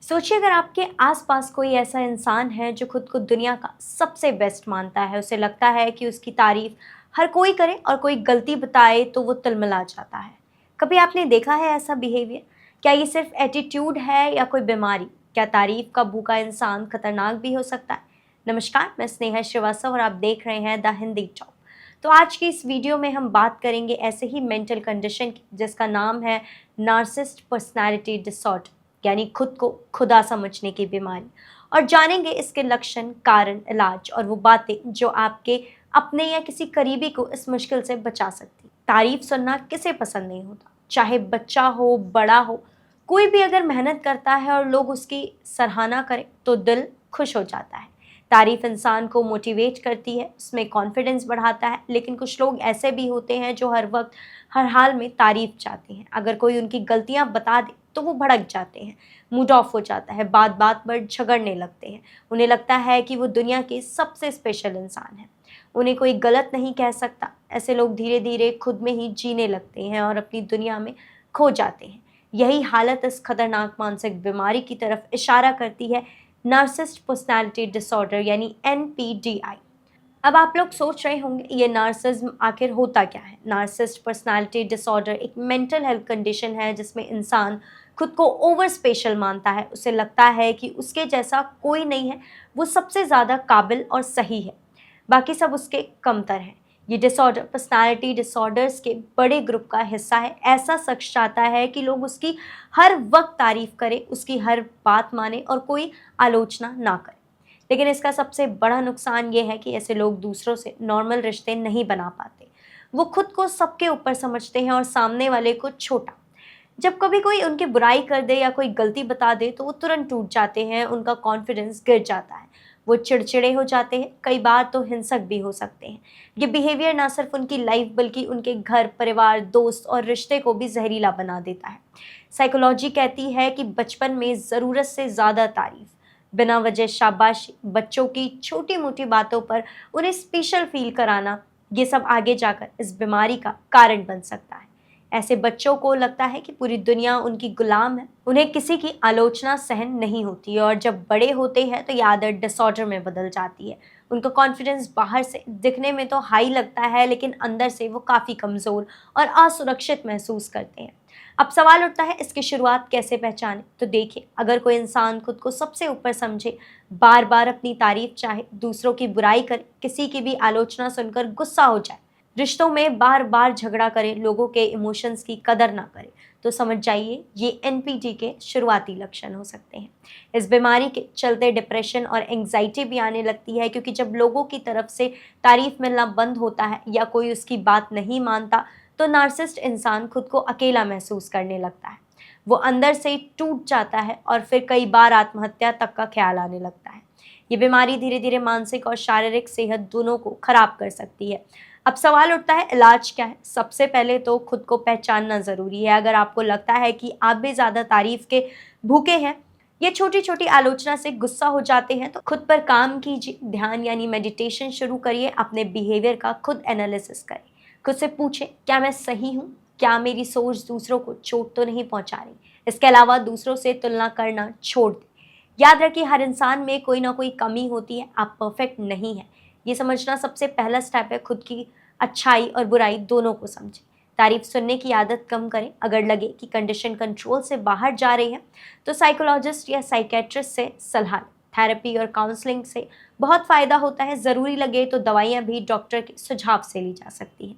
सोचिए अगर आपके आसपास कोई ऐसा इंसान है जो खुद को दुनिया का सबसे बेस्ट मानता है, उसे लगता है कि उसकी तारीफ हर कोई करे और कोई गलती बताए तो वो तिलमिला जाता है। कभी आपने देखा है ऐसा बिहेवियर? क्या ये सिर्फ एटीट्यूड है या कोई बीमारी? क्या तारीफ का भूखा इंसान खतरनाक भी हो सकता है? नमस्कार, मैं स्नेहा श्रीवास्तव और आप देख रहे हैं द हिंदी टॉप। तो आज की इस वीडियो में हम बात करेंगे ऐसे ही मेंटल कंडीशन की जिसका नाम है नार्सिसिस्ट पर्सनैलिटी डिसऑर्डर, यानी खुद को खुदा समझने की बीमारी। और जानेंगे इसके लक्षण, कारण, इलाज और वो बातें जो आपके अपने या किसी करीबी को इस मुश्किल से बचा सकती। तारीफ सुनना किसे पसंद नहीं होता, चाहे बच्चा हो बड़ा हो। कोई भी अगर मेहनत करता है और लोग उसकी सराहना करें तो दिल खुश हो जाता है। तारीफ इंसान को मोटिवेट करती है, उसमें कॉन्फिडेंस बढ़ाता है। लेकिन कुछ लोग ऐसे भी होते हैं जो हर वक्त हर हाल में तारीफ चाहते हैं। अगर कोई उनकी गलतियां बता दे तो वो भड़क जाते हैं, मूड ऑफ हो जाता है, बात बात पर झगड़ने लगते हैं। उन्हें लगता है कि वो दुनिया के सबसे स्पेशल इंसान है, उन्हें कोई गलत नहीं कह सकता। ऐसे लोग धीरे धीरे खुद में ही जीने लगते हैं और अपनी दुनिया में खो जाते हैं। यही हालत इस खतरनाक मानसिक बीमारी की तरफ इशारा करती है, नार्सिसिस्ट पर्सनालिटी डिसऑर्डर यानी NPDI। अब आप लोग सोच रहे होंगे ये नार्सिज्म आखिर होता क्या है। नार्सिसिस्ट पर्सनालिटी डिसऑर्डर एक मेंटल हेल्थ कंडीशन है जिसमें इंसान खुद को ओवर स्पेशल मानता है। उसे लगता है कि उसके जैसा कोई नहीं है, वो सबसे ज़्यादा काबिल और सही है, बाकी सब उसके कमतर हैं। ये डिसऑर्डर पर्सनालिटी डिसऑर्डर्स के बड़े ग्रुप का हिस्सा है। ऐसा शख्स चाहता है कि लोग उसकी हर वक्त तारीफ करें, उसकी हर बात माने और कोई आलोचना ना करे। लेकिन इसका सबसे बड़ा नुकसान ये है कि ऐसे लोग दूसरों से नॉर्मल रिश्ते नहीं बना पाते। वो खुद को सबके ऊपर समझते हैं और सामने वाले को छोटा। जब कभी कोई उनकी बुराई कर दे या कोई गलती बता दे तो वो तुरंत टूट जाते हैं, उनका कॉन्फिडेंस गिर जाता है, वो चिड़चिड़े हो जाते हैं, कई बार तो हिंसक भी हो सकते हैं। ये बिहेवियर ना सिर्फ उनकी लाइफ बल्कि उनके घर परिवार, दोस्त और रिश्ते को भी जहरीला बना देता है। साइकोलॉजी कहती है कि बचपन में ज़रूरत से ज़्यादा तारीफ, बिना वजह शाबाशी, बच्चों की छोटी मोटी बातों पर उन्हें स्पेशल फील कराना, ये सब आगे जाकर इस बीमारी का कारण बन सकता है। ऐसे बच्चों को लगता है कि पूरी दुनिया उनकी गुलाम है, उन्हें किसी की आलोचना सहन नहीं होती और जब बड़े होते हैं तो ये आदत डिसऑर्डर में बदल जाती है। उनका कॉन्फिडेंस बाहर से दिखने में तो हाई लगता है लेकिन अंदर से वो काफ़ी कमज़ोर और असुरक्षित महसूस करते हैं। अब सवाल उठता है, इसकी शुरुआत कैसे पहचानें? तो देखिए, अगर कोई इंसान खुद को सबसे ऊपर समझे, बार बार अपनी तारीफ चाहे, दूसरों की बुराई करे, किसी की भी आलोचना सुनकर गुस्सा हो जाए, रिश्तों में बार बार झगड़ा करे, लोगों के इमोशंस की कदर ना करे, तो समझ जाइए ये NPD के शुरुआती लक्षण हो सकते हैं। इस बीमारी के चलते डिप्रेशन और एंग्जाइटी भी आने लगती है, क्योंकि जब लोगों की तरफ से तारीफ मिलना बंद होता है या कोई उसकी बात नहीं मानता तो नार्सिसिस्ट इंसान खुद को अकेला महसूस करने लगता है। वो अंदर से टूट जाता है और फिर कई बार आत्महत्या तक का ख्याल आने लगता है। ये बीमारी धीरे धीरे मानसिक और शारीरिक सेहत दोनों को खराब कर सकती है। अब सवाल उठता है, इलाज क्या है? सबसे पहले तो खुद को पहचानना ज़रूरी है। अगर आपको लगता है कि आप भी ज़्यादा तारीफ के भूखे हैं, ये छोटी छोटी आलोचना से गुस्सा हो जाते हैं, तो खुद पर काम कीजिए। ध्यान यानी मेडिटेशन शुरू करिए, अपने बिहेवियर का खुद एनालिसिस करें। खुद से पूछें, क्या मैं सही हूँ? क्या मेरी सोच दूसरों को चोट तो नहीं पहुँचा रही? इसके अलावा दूसरों से तुलना करना छोड़ दें। याद रखिए, हर इंसान में कोई ना कोई कमी होती है, आप परफेक्ट नहीं हैं। ये समझना सबसे पहला स्टेप है। खुद की अच्छाई और बुराई दोनों को समझें। तारीफ सुनने की आदत कम करें। अगर लगे कि कंडीशन कंट्रोल से बाहर जा रही है तो साइकोलॉजिस्ट या साइकेट्रिस्ट से सलाह लें। थेरेपी और काउंसलिंग से बहुत फ़ायदा होता है। ज़रूरी लगे तो दवाइयाँ भी डॉक्टर के सुझाव से ली जा सकती हैं।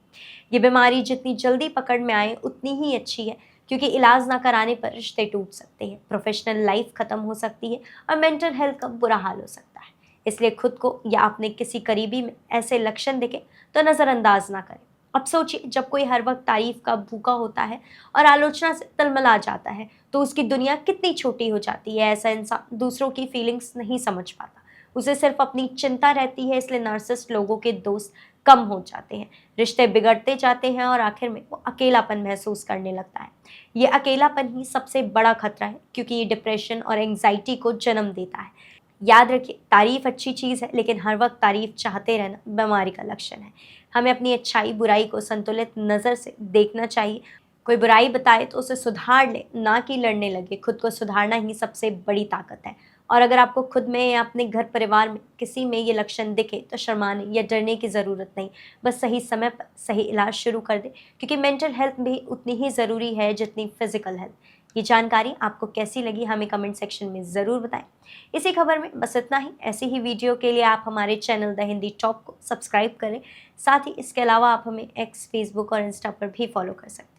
ये बीमारी जितनी जल्दी पकड़ में आए उतनी ही अच्छी है, क्योंकि इलाज ना कराने पर रिश्ते टूट सकते हैं, प्रोफेशनल लाइफ खत्म हो सकती है और मेंटल हेल्थ का बुरा हाल हो सकता है। इसलिए खुद को या अपने किसी करीबी में ऐसे लक्षण दिखे तो नज़रअंदाज ना करें। अब सोचिए, जब कोई हर वक्त तारीफ का भूखा होता है और आलोचना से तलमला जाता है तो उसकी दुनिया कितनी छोटी हो जाती है। ऐसा इंसान दूसरों की फीलिंग्स नहीं समझ पाता, उसे सिर्फ अपनी चिंता रहती है। इसलिए नार्सिसिस्ट लोगों के दोस्त कम हो जाते हैं, रिश्ते बिगड़ते जाते हैं और आखिर में वो अकेलापन महसूस करने लगता है। ये अकेलापन ही सबसे बड़ा खतरा है, क्योंकि ये डिप्रेशन और एंग्जाइटी को जन्म देता है। याद रखिए, तारीफ अच्छी चीज़ है लेकिन हर वक्त तारीफ चाहते रहना बीमारी का लक्षण है। हमें अपनी अच्छाई बुराई को संतुलित नज़र से देखना चाहिए, कोई बुराई बताए तो उसे सुधार ले, ना कि लड़ने लगे। खुद को सुधारना ही सबसे बड़ी ताकत है। और अगर आपको खुद में या अपने घर परिवार में किसी में ये लक्षण दिखे तो शर्माने या डरने की ज़रूरत नहीं। बस सही समय पर सही इलाज शुरू कर दें, क्योंकि मेंटल हेल्थ भी उतनी ही ज़रूरी है जितनी फिजिकल हेल्थ। ये जानकारी आपको कैसी लगी हमें कमेंट सेक्शन में ज़रूर बताएं। इसी खबर में बस इतना ही। ऐसी ही वीडियो के लिए आप हमारे चैनल द हिंदी टॉप को सब्सक्राइब करें। साथ ही इसके अलावा आप हमें एक्स, फेसबुक और इंस्टा पर भी फॉलो कर सकते हैं।